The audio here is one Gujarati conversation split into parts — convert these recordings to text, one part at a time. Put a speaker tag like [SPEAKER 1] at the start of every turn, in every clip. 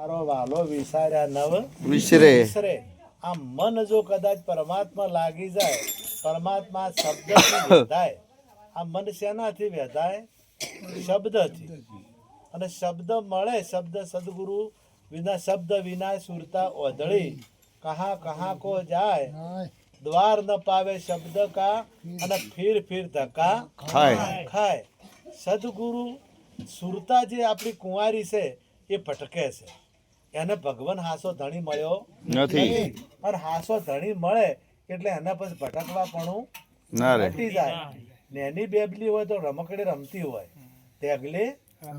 [SPEAKER 1] મારો વાલો વિસાર્યા નવ
[SPEAKER 2] વિસરે.
[SPEAKER 1] વિસરે. આ મન જો કદાચ પરમાત્મા લાગી જાય, પરમાત્મા શબ્દથી વેધાય. આ મન શેનાથી વેધાય? શબ્દથી. અને શબ્દ મળે, શબ્દ સદગુરુ વિના, શબ્દ વિના સુરતા ઓધળી. કહા કહા કો જાય, દ્વાર ન પાવે શબ્દ કા, અને ફીર ફીર ધક્કા
[SPEAKER 2] ખાય.
[SPEAKER 1] ખાય. સદગુરુ સુરતા જે આપણી કુંવારી છે એ ભટકે છે, એને ભગવાન હાસો ધણી મળ્યો
[SPEAKER 2] નથી.
[SPEAKER 1] અને હાસો ધણી મળે એટલે એના પછી ભટકવા પણ
[SPEAKER 2] ના રે.
[SPEAKER 1] હટી જાય. નેની બેબલી હોય તો રમકડી રમતી હોય, ઢેગલી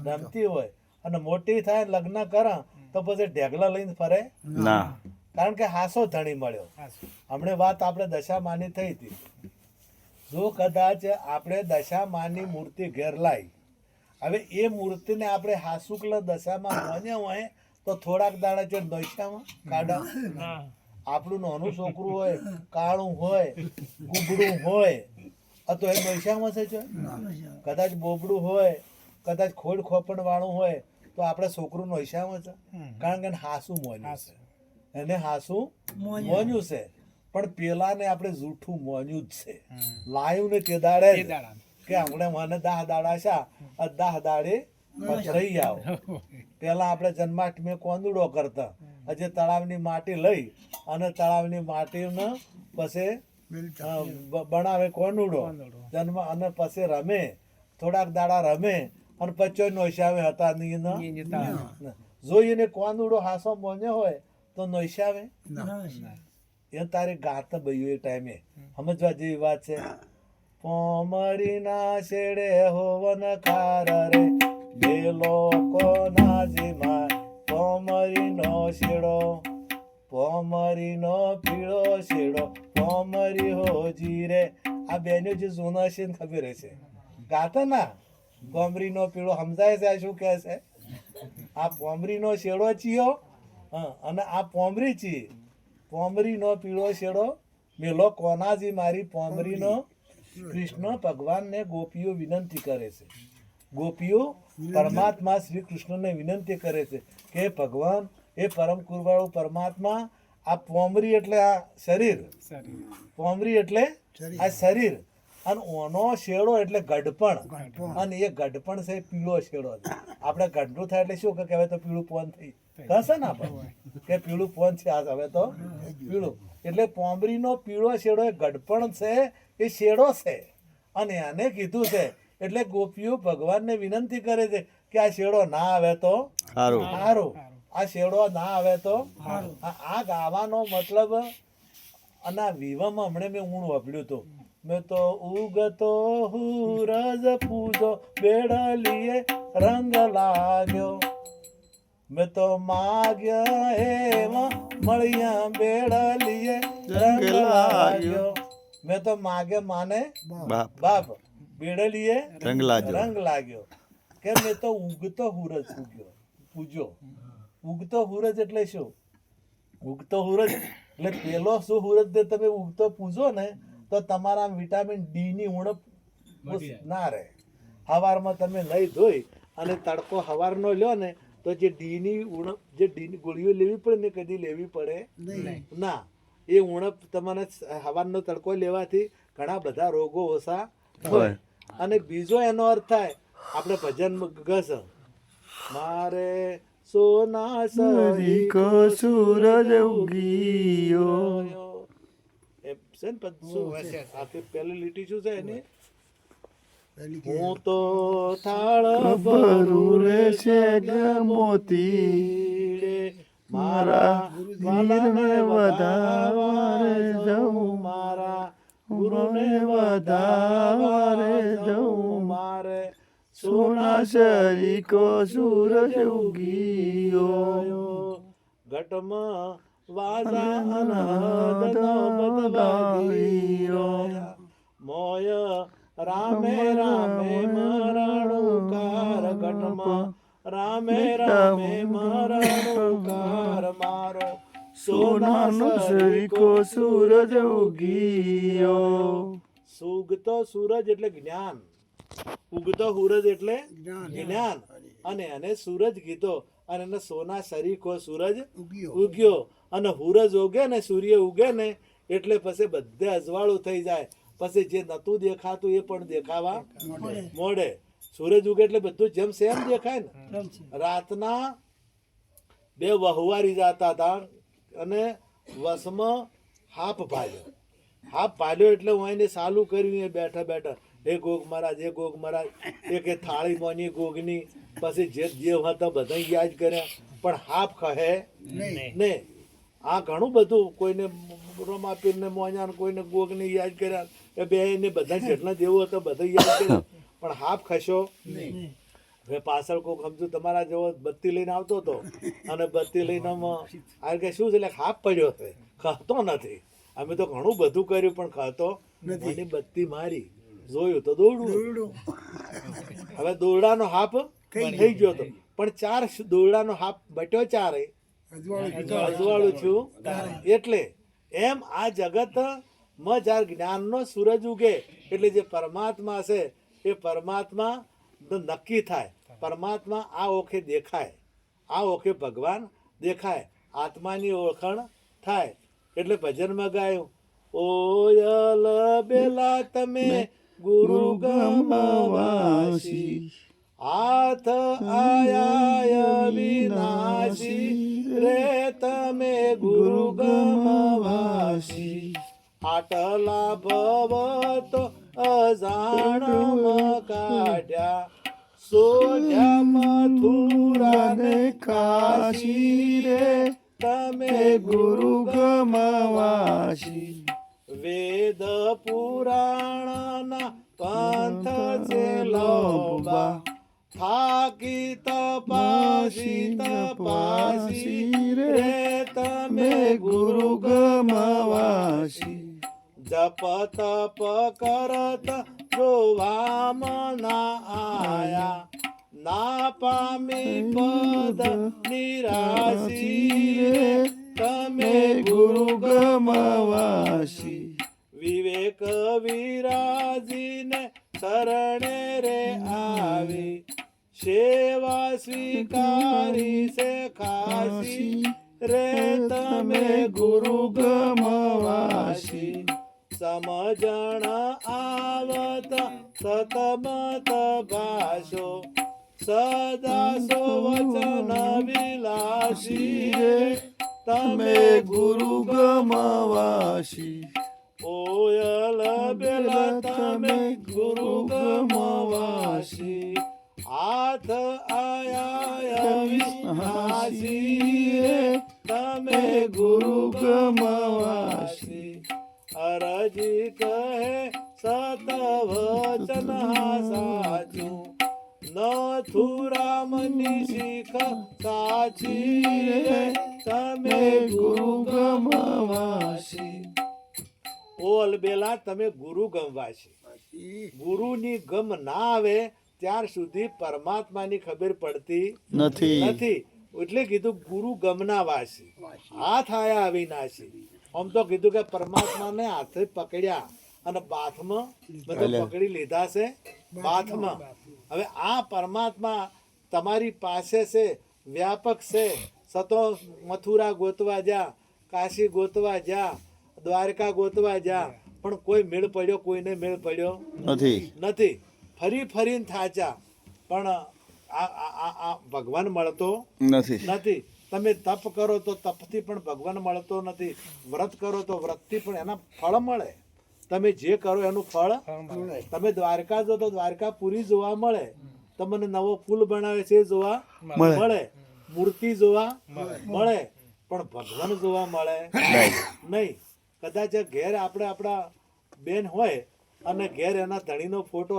[SPEAKER 1] રમતી હોય, અને મોટી થાય લગ્ન કરે તો પછી ઢેગલા લઈને ફરે,
[SPEAKER 2] ના.
[SPEAKER 1] કારણ કે હાસો ધણી મળ્યો. હમણે વાત આપણે દશામાની થઈ હતી. જો કદાચ આપણે દશામાની મૂર્તિ ઘેર લાવી, હવે એ મૂર્તિને આપણે હાસુકલ દશામાં માન્યા હોય તો થોડાક દાડા છે દશામાં કાઢા. આપણું નાનું છોકરું હોય, કાળું હોય, કુબડું હોય, તો એ દશામાં છે. કદાચ બોબડું હોય, કદાચ ખોડ ખોપણ વાળું હોય તો આપણે છોકરું નોશામાં છે, કારણ કે એને હાસું મોન્યું છે, એને હાસું મોન્યું છે. પણ પેલાને આપણે જૂઠું મોન્યું જ છે, લાયું ને તે દાડે જ. કે હમણાં મને 10 દાડા શા, 10 દાડે પથરાઈ આવો. પેલા આપણે જન્માષ્ટમી કોંદડો કરતા, આજે તળાવની માટી લઈ અને તળાવની માટીને પછી બનાવે કોંદડો જન્મ, અને પછી રમે, થોડાક દાડા રમે, અને પછી નોશાવે હતા નહીં. જો એને કોંદડો હાસો મોન્યો હોય તો નોશાવે એ તારે ગાત બયું એ ટાઈમે સમજવા જેવી વાત છે. પોમરીના શેડે હોવન ખાર રે, બે લોકોના જીમા પોમરીનો શેડો, પોમરીનો પીળો શેડો, પોમરી હોજી રે. આ બેનો જે જૂના છે ને ખબર હશે, ગાતા ના. પોમરીનો પીળો સમજાય છે? આ શું કહે છે? આ પોમરીનો શેડો ચિયો, અને આ પોમરી ચી. પોમરીનો પીળો શેડો મેલો કોનાજી મારી પોમરીનો. કૃષ્ણ ભગવાનને ગોપીઓ વિનંતી કરે છે, ગોપીઓ પરમાત્મા શ્રી કૃષ્ણને વિનંતી કરે છે કે ભગવાન, એ પરમ કૃપાળુ પરમાત્મા, આ પોમરી એટલે આ શરીર, પોમરી એટલે આ શરીર, અને ઓનો શેડો એટલે ગઢપણ, અને એ ગઢપણ છે પીળો શેડો છે. આપણે ગઢનું થાય એટલે શું કહેવાય? તો પીળું પોન થઈ કહેશે ને આપણે કે પીળું પોન છે આ, હવે તો પીળું. એટલે પોમરીનો પીળો શેડો એ ગઢપણ છે, એ શેડો છે. અને એને કીધું છે એટલે ગોપીઓ ભગવાનને વિનંતી કરે છે કે આ શેડો ના આવે તો
[SPEAKER 2] સારું.
[SPEAKER 1] સારું, આ શેડો ના આવે તો. આ ગાવાનો મતલબ, અને આ વિવામાં હમણાં મેં ઊણ વાપર્યું હતું. મેં તો ઉગતો હુરજ પૂજો બેડલીએ રંગ લાગ્યો, મેં તો માગ્યા એમાં મળ્યા બેડલીએ રંગ લાગ્યો. મેં તો માગે માને બાપ, બેડલીએ
[SPEAKER 2] રંગ લાગ્યો.
[SPEAKER 1] રંગ લાગ્યો. કે મેં તો ઉગતો હુરજ પૂજ્યો. ઉગતો હુરજ એટલે શું? ઉગતો હુરજ એટલે પેલો શું હુરજ દે તમે ઉગતો પૂજો ને તો તમારા વિટામિન ડી ની ઉણપ ના રહે. હવારમાં તમે નહીં ધોઈ અને તડકો હવારનો લ્યો ને તો જે ડી ની ઉણપ, જે ડી ની ગોળીઓ લેવી પડે ને કદી લેવી પડે ના. એ ઉણપ તમને હવારનો તડકો લેવાથી ઘણા બધા રોગો ઓછા હોય. અને બીજો એનો અર્થ થાય, આપણે ભજન ગસ, મારે સોના
[SPEAKER 2] સરીકો સૂરજ ઉગીયો.
[SPEAKER 1] એ છે ને શું આખી પહેલી લીટી શું છે એની? હું તો થાળ ભરું રે છે મોતી, મારા વાલાને વધારે જવું, મારા ગુરુને વધારે જવું, મારે સોના
[SPEAKER 2] સરીકો સૂરજ ઉગીયો.
[SPEAKER 1] ઘટમાં વાજા અનહદનો બદલાવ્યો, મોય રામે રામે મરણુકાર, ઘટમાં રામે રામે મરણુકાર, મારો સોનાનો સરીકો સૂરજ ઉગીયો. ઉગતો સૂરજ એટલે જ્ઞાન, ઉગતો સૂરજ એટલે જ્ઞાન, અને એને સૂરજ કીધો. અને એને સોના સરીખો સૂરજ ઉગ્યો અને સૂરજ ઉગે ને સૂર્ય ઉગે ને એટલે પછી બધે અજવાળું થઈ જાય, પછી જે નતું દેખાતું એ પણ દેખાવા મોડે. સૂરજ ઉગે એટલે બધું જેમ સેમ દેખાય ને. રાતના બે વહુવારી જતા હતા અને વસમાં હાપ ભાલ્યો એટલે હું એને ચાલુ કર્યું. એ બેઠા બેઠા હે ગોગ મહારાજ, હે ગોગ મહારાજ, એ કે થાળી મોની ગોગની, પછી જે હતા બધા યાદ કર્યા પણ હાપ કહે ને. આ ઘણું બધું કોઈને રમાપીરને મોન્યા, કોઈને ગોગને યાદ કર્યા, એ બે ને બધા જેટલા દેવું હતા બધા યાદ કર્યા પણ હાફ ખસ્યો હવે પાછળ કોક સમજુ તમારા જેવો બત્તી લઈને આવતો હતો અને બત્તી લઈને આ કે શું છે એટલે હાફ પડ્યો છે, ખાતો નથી. અમે તો ઘણું બધું કર્યું પણ ખાતો નથી. બત્તી મારી જોયું તો દોરડું. હવે દોરડાનો હાફ થઈ ગયો હતો પણ ચાર દોરડાનો હાફ બટ્યો, ચારે અજવાળું છું. એટલે એમ આ જગત માં જ્યારે જ્ઞાનનો સૂરજ ઉગે એટલે જે પરમાત્મા છે એ પરમાત્મા નક્કી થાય. પરમાત્મા આ ઓખે દેખાય, આ ઓખે ભગવાન દેખાય, આત્માની ઓળખાણ થાય. એટલે ભજનમાં ગાયું, ઓયલ બેલા તમે ગુરુ ગમવાસી, હાથ આયા વિનાશી રે તમે ગુરુ ગમવાસી. આટલા ભવ તો અજાણમાં કાઢ્યા, સોધ્યા મથુરા ને કાશી રે તમે ગુરુ ગમવાસી. વેદ પુરાણના પંથ છે લોભા, થાકી તપાસી રે તમે ગુરુ ગમવાસી. જપ તપ કરત જોવામાં ના આયા, ના પામી પદ નિરાશી રે તમે ગુરુ ગમવાસી. વિવેક વિરાજીને શરણે રે આવી, સેવા સ્વીકારી છે ખાસી રે તમે ગુરુ ગમવાસી. સમજણ આવત સતમત ભાષો, સદા સો વચન વિલાસી રે તમે ગુરુ ગમવાસી. ઓયલ બેલા તમે ગુરુ ગમવાસી, હાથ આયા વિનાશી રે તમે ગુરુ ગમવાસી. અરજી કહે સત વચન સાચું, નથુરામની શીખ સાચી રે તમે ગુરુ ગમવાસી. ઓલ બેલા તમે ગુરુ ગમવાસી. ગુરુની ગમ ના આવે ત્યાર સુધી પરમાત્માની ખબર પડતી
[SPEAKER 2] નથી.
[SPEAKER 1] એટલે કીધું ગુરુ ગમના વાસી, હાથ આયા અવિનાશી. આમ તો કીધું કે પરમાત્માને હાથે પકડ્યા અને બાથમાં બધા પકડી લીધા છે બાથમાં. હવે આ પરમાત્મા તમારી પાસે છે, વ્યાપક છે. સતો મથુરા ગોતવા જા, કાશી ગોતવા જા, દ્વારકા ગોતવા જા, પણ કોઈ મેળ પડ્યો, કોઈને મેળ પડ્યો નથી. ફરીને થાચા પણ આ ભગવાન મળતો નથી. તમે તપ કરો તો તપથી પણ ભગવાન મળતો નથી, વ્રત કરો તો વ્રતથી પણ એના ફળ મળે. તમે જે કરો એનું ફળ. તમે દ્વારકા જો તો દ્વારકાપુરી જોવા મળે, તમને નવો પુલ બનાવે છે જોવા મળે, મૂર્તિ જોવા મળે, પણ ભગવાન જોવા મળે નહીં. કદાચ ઘેર આપણે આપણા બેન હોય અને ઘેર એના ધણીનો ફોટો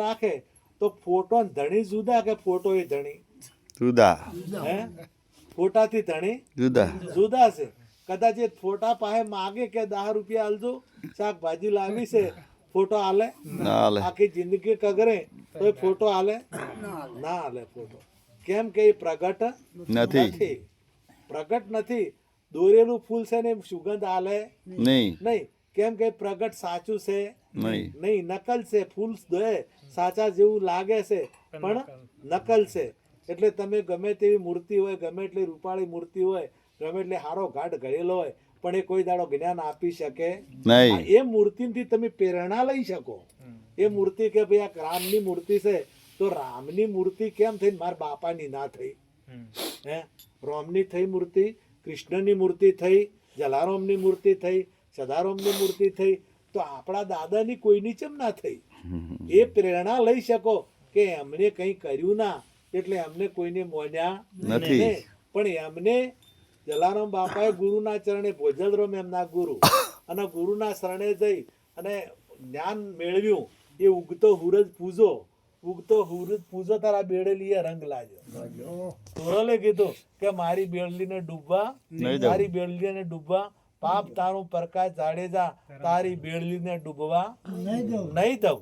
[SPEAKER 1] રાખે, તો ફોટો ધણી જુદા કે ફોટો એ ધણી
[SPEAKER 2] જુદા?
[SPEAKER 1] હે, ફોટાથી ધણી જુદા છે. કદાચ એ ફોટા પાસે માગે કે 10 રૂપિયા આલજો, શાકભાજી લાવી છે, ફોટો આલે? આખી જિંદગી કગરે તો એ ફોટો આલે ના આલે ફોટો. કેમ કે એ પ્રગટ નથી. દોરેલું ફૂલ છે ને સુગંધ આલે નહીં. કેમ કે પ્રગટ સાચું છે નહીં, નકલ છે. ફૂલ દોરે સાચા જેવું લાગે છે પણ નકલ છે. એટલે તમે ગમે તેવી મૂર્તિ હોય, ગમે એટલી રૂપાળી મૂર્તિ હોય, ગમે એટલે હારો ઘાટ ઘડેલો હોય, પણ એ કોઈ દાડો જ્ઞાન આપી શકે
[SPEAKER 2] નહીં.
[SPEAKER 1] આ એ મૂર્તિથી તમે પ્રેરણા લઈ શકો. એ મૂર્તિ કે ભાઈ આ રામની મૂર્તિ છે, તો રામની મૂર્તિ કેમ થઈ મારા બાપાની ના થઈ? હે, રામની થઈ મૂર્તિ, કૃષ્ણની મૂર્તિ થઈ, જલારામની મૂર્તિ થઈ, સદારામની મૂર્તિ થઈ, તો આપણા દાદાની કોઈની ચેમ ના થઈ? એ પ્રેરણા લઈ શકો કે એમને કંઈ કર્યું ના, એટલે એમને કોઈને મોન્યા
[SPEAKER 2] નથી.
[SPEAKER 1] નહીં. પણ એમને જલારામ બાપાએ ગુરુના ચરણે ભોજલરામ એમના ગુરુ, અને ગુરુના શરણે જઈ અને જ્ઞાન મેળવ્યું. એ ઉગતો સૂરજ પૂજો, ઉગતો સૂરજ પૂજો, તારા બેડલીએ રંગ લાગ્યો. તોરલે કીધું કે મારી બેડલીને ડૂબવા,
[SPEAKER 2] નહીં દઉં.
[SPEAKER 1] મારી બેડલીને ડૂબવા, પાપ તારું પ્રકાશ જાડેજા, તારી બેડલીને ડૂબવા નહીં દઉં.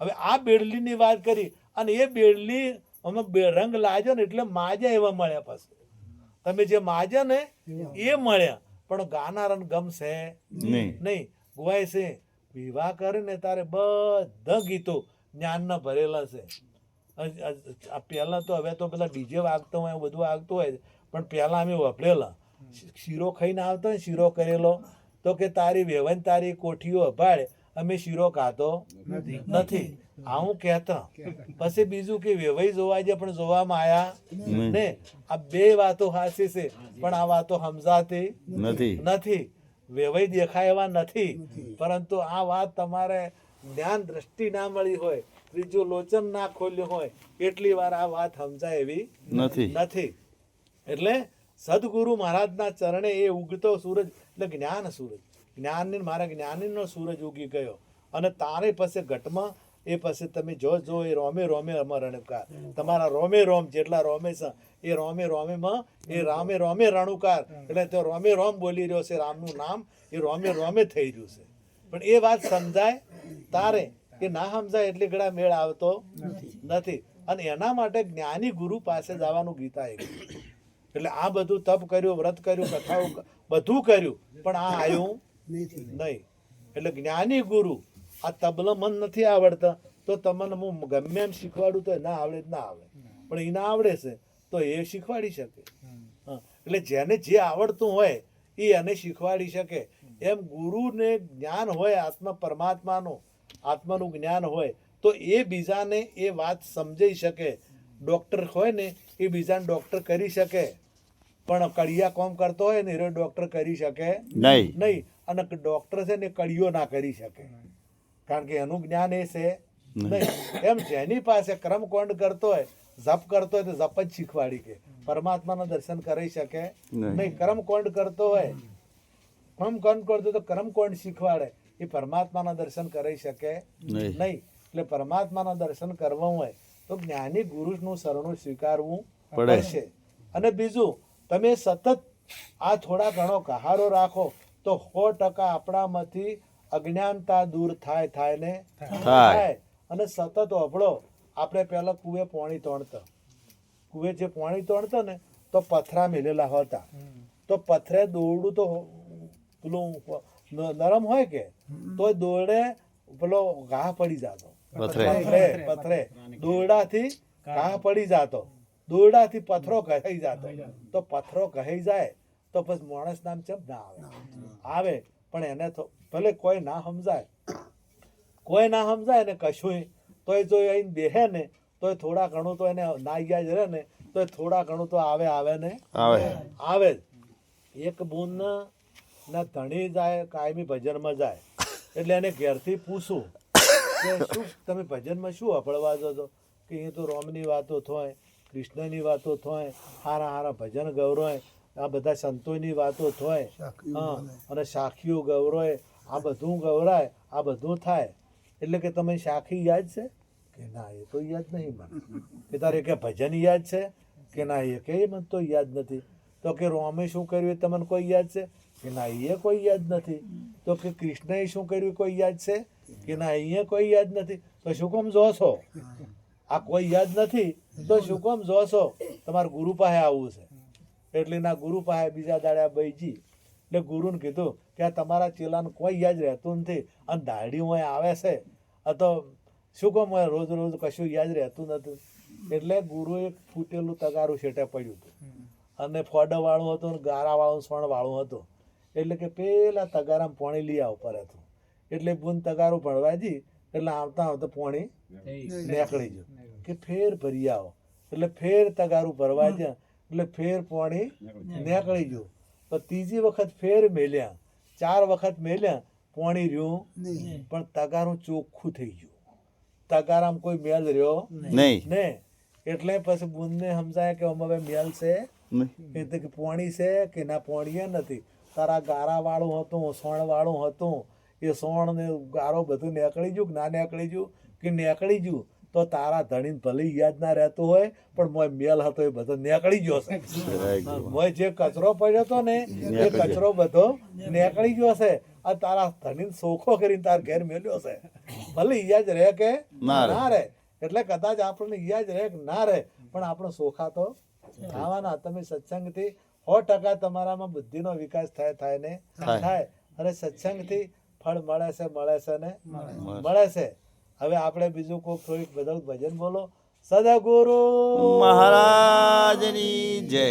[SPEAKER 1] હવે આ બેડલીની વાત કરી, અને એ બેડલી અમે રંગ લાગ્યો ને એટલે માજા એવા મળ્યા. પછી તમે જે માજા ને એ મળ્યા, પણ ગાનાર ગમશે નહીં. ગોવાય છે વિવાહ કરે ને તારે બધા ગીતો જ્ઞાનના ભરેલા છે. પહેલા તો હવે તો પેલા ડીજે વાગતો હોય, બધું વાગતું હોય, પણ પહેલા અમે વપરેલા શીરો ખાઈને આવતો હોય, શીરો કરેલો, તો કે તારી વેવન તારી કોઠીઓ અભાડે, અમે શીરો ખાતો નથી, આવું કહેતા. પછી બીજું કે વેવાઈ જોવા છે પણ જોવામાં આયા ને. આ બે વાતો હાસી છે, પણ આ વાતો સમજાતી નથી. વેવાઈ દેખાય એવા નથી, પરંતુ આ વાત તમારે જ્ઞાન દ્રષ્ટિ ના મળી હોય, ત્રીજું લોચન ના ખોલ્યું હોય, એટલી વાર આ વાત સમજાય એવી નથી. એટલે સદગુરુ મહારાજના ચરણે એ ઉગતો સૂરજ એટલે જ્ઞાન સૂરજ, જ્ઞાનની મારા જ્ઞાનીનો સૂરજ ઉગી ગયો. અને તારે પછી ઘટમાં એ પછી તમે જો એ રોમે રોમે રણુકાર, તમારા રોમે રોમ જેટલા રોમે છે એ રોમે રોમેમાં એ રામે રોમે રણુકાર, એટલે તો રોમે રોમ બોલી રહ્યો છે, રામનું નામ એ રોમે રોમે થઈ રહ્યું છે. પણ એ વાત સમજાય તારે, કે ના સમજાય એટલે ઘણા મેળ આવતો નથી. અને એના માટે જ્ઞાની ગુરુ પાસે જવાનું ગીતા એ. એટલે આ બધું તપ કર્યું, વ્રત કર્યું, કથાઓ બધું કર્યું, પણ આ આવ્યું નહીં. એટલે જ્ઞાની ગુરુ, આ તબલો મન નથી આવડતા તો તમને હું ગમે એમ શીખવાડું તો ના આવડે જ ના આવડે, પણ એને આવડે છે તો એ શીખવાડી શકે. એટલે જેને જે આવડતું હોય એ એને શીખવાડી શકે. એમ ગુરુને જ્ઞાન હોય આત્મા પરમાત્માનું, આત્માનું જ્ઞાન હોય તો એ બીજાને એ વાત સમજાઈ શકે. ડૉક્ટર હોય ને એ બીજાને ડૉક્ટર કરી શકે, પણ કડિયા કોમ કરતો હોય ને એ ડૉક્ટર કરી શકે નહીં. અને ડૉક્ટર છે ને કડિયો ના કરી શકે, કારણ કે એનું જ્ઞાન એ છે નહીં. એમ જેની પાસે કર્મકોંડ કરતો હોય, જપ કરતો હોય તો જપ જ શીખવાડી કે પરમાત્માના દર્શન કરી શકે નહીં. કર્મકોંડ કરતો હોય, કર્મકોંડ કરતો તો કર્મકોંડ શીખવાડે, એ પરમાત્માના દર્શન કરી શકે નહીં. એટલે પરમાત્માના દર્શન કરવા હોય તો જ્ઞાની ગુરુનું શરણું સ્વીકારવું પડશે. અને બીજું, તમે સતત આ થોડા ઘણો કહારો રાખો તો 100% આપણામાંથી અજ્ઞાનતા દૂર થાય ને થાય. અને સતત ઓભળો, આપણે પહેલા કુએ પાણી તોડતા, કુએ જે પાણી તોડતા ને તો પથરા મેલેલા હતા, તો પથરે દોરડું તો પેલું નરમ હોય કે તો દોરડે પેલો ઘા પડી જતો, પથરે દોરડાથી ઘા પડી જતો, દોરડાથી પથરો કહાઈ જતો. તો પથરો કહાઈ જાય તો પછી માણસ નામ ચમ ના આવે. પણ એને ભલે કોઈ ના સમજાય ને કશું, તોય જો અહીં બેહે ને તો થોડા ઘણું તો એને ના યાદ રહે ને તો થોડા ઘણું તો આવે જ. એક બૂન ના ધણી જાય કાયમી ભજનમાં જાય, એટલે એને ઘેરથી પૂછું કે શું તમે ભજનમાં શું અપળવા જો છો? કે એ તો રોમની વાતો થાય, કૃષ્ણની વાતો થાય, હારા ભજન ગૌરવ, આ બધા સંતોની વાતો થાય, અને સાખીઓ ગૌરવ, આ બધું ગૌરાય, આ બધું થાય. એટલે કે તમે સાખી યાદ છે કે ના? એ તો યાદ નહીં મને. કે તારે કે ભજન યાદ છે કે ના? એ કે મને તો યાદ નથી. તો કે રોમે શું કર્યું એ તમને કોઈ યાદ છે કે ના? એ કોઈ યાદ નથી. તો કે કૃષ્ણએ શું કર્યું કોઈ યાદ છે કે ના? એ કોઈ યાદ નથી. તો શું કામ જો છો? આ કોઈ યાદ નથી તો શું કામ જો છો? તમારે ગુરુ પાસે આવવું છે. એટલે ના ગુરુ પાસે બીજા દાડે બઈજી, એટલે ગુરુને કીધું કે આ તમારા ચેલાને કોઈ યાદ રહેતું નથી, અને દાઢી હોય આવે છે, આ તો શું કામ રોજ કશું યાદ રહેતું નથી. એટલે ગુરુ એક ફૂટેલું તગારું છેટે પડ્યું હતું અને ફોડા વાળું હતું ને ગારા વાળું સ્વર્ણ વાળું હતું. એટલે કે પેલા તગારામાં પાણી લઈ આવ પર હતું. એટલે બુન તગારું ભરવાજી એટલે આવતા આવતા પાણી નીકળી ગયું કે ફેર ભરી આવો. એટલે ફેર તગારું ભરવા ગયા એટલે ફેર પાણી નીકળી ગયું. તો ત્રીજી વખત ફેર મેલ્યા, 4 વખત મેલ્યા, પાણી રહ્યું પણ તગારું ચોખ્ખું થઈ ગયું. તગારામાં કોઈ મેલ રહ્યો
[SPEAKER 2] નહીં
[SPEAKER 1] ને. એટલે પછી બુનને સમજાય કે હવે મેલ છે એટલે કે પોણી છે કે ના પોણીએ નથી. તારા ગારા વાળું હતું, સોણ વાળું હતું, એ સોણ ને ગારો બધું નીકળી ગયું કે ના નીકળી ગયું કે નીકળી ગયું તો તારા ધણીને ભલે યાદ ના રહેતું હોય પણ મોય મેલ હતો એ બધો નીકળી ગયો છે. મોય જે કચરો પડ્યો હતો ને એ કચરો બધો નીકળી ગયો છે. આ તારા ધણીને સોખો કરીને તાર ઘેર મેલ્યો છે. ભલે યાદ રહે કે ના રહે. એટલે કદાચ આપણને યાદ રહે કે ના રહે પણ આપણો સોખા તો ખાવાના. તમે સત્સંગથી 100% તમારામાં બુદ્ધિનો વિકાસ થાય ને થાય. અને સત્સંગથી ફળ મળે છે ને મળે છે. હવે આપણે બીજું કોઈ થોડીક બધું ભજન બોલો. સદગુરુ
[SPEAKER 2] મહારાજની જય.